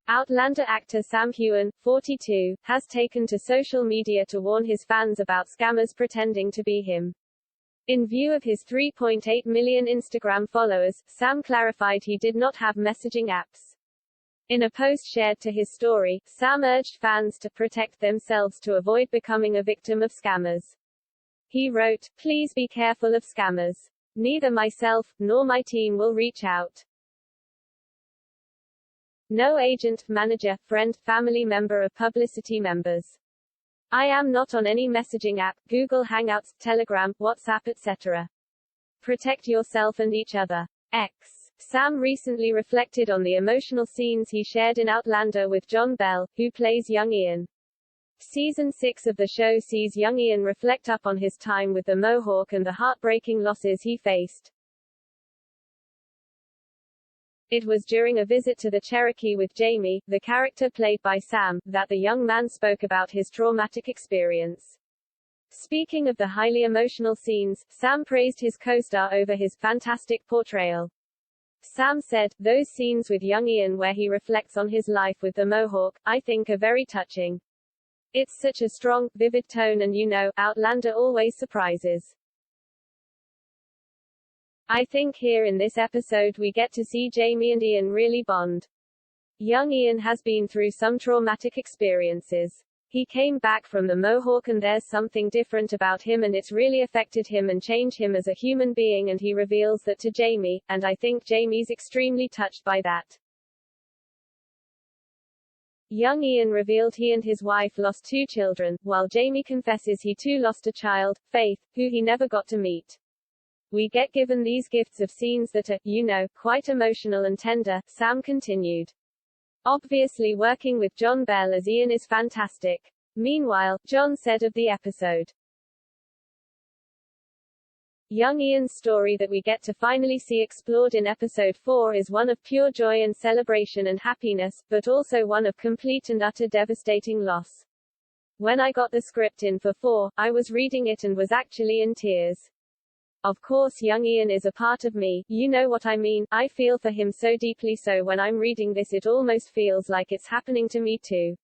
Outlander actor Sam Heughan, 42, has taken to social media to warn his fans about scammers pretending to be him. In view of his 3.8 million Instagram followers, Sam clarified he did not have messaging apps. In a post shared to his story, Sam urged fans to protect themselves to avoid becoming a victim of scammers. He wrote, "Please be careful of scammers. Neither myself, nor my team will reach out. No agent, manager, friend, family member or publicity members. I am not on any messaging app, Google Hangouts, Telegram, WhatsApp etc. Protect yourself and each other." X. Sam recently reflected on the emotional scenes he shared in Outlander with John Bell, who plays young Ian. Season 6 of the show sees young Ian reflect on his time with the Mohawk and the heartbreaking losses he faced. It was during a visit to the Cherokee with Jamie, the character played by Sam, that the young man spoke about his traumatic experience. Speaking of the highly emotional scenes, Sam praised his co-star over his fantastic portrayal. Sam said, "Those scenes with young Ian where he reflects on his life with the Mohawk, I think are very touching. It's such a strong, vivid tone and Outlander always surprises. I think here in this episode we get to see Jamie and Ian really bond. Young Ian has been through some traumatic experiences. He came back from the Mohawk and there's something different about him and it's really affected him and changed him as a human being and he reveals that to Jamie, and I think Jamie's extremely touched by that." Young Ian revealed he and his wife lost 2 children, while Jamie confesses he too lost a child, Faith, who he never got to meet. "We get given these gifts of scenes that are, quite emotional and tender," Sam continued. "Obviously working with John Bell as Ian is fantastic." Meanwhile, John said of the episode, "Young Ian's story that we get to finally see explored in episode 4 is one of pure joy and celebration and happiness, but also one of complete and utter devastating loss. When I got the script in for 4, I was reading it and was actually in tears. Of course young Ian is a part of me, you know what I mean, I feel for him so deeply so when I'm reading this it almost feels like it's happening to me too.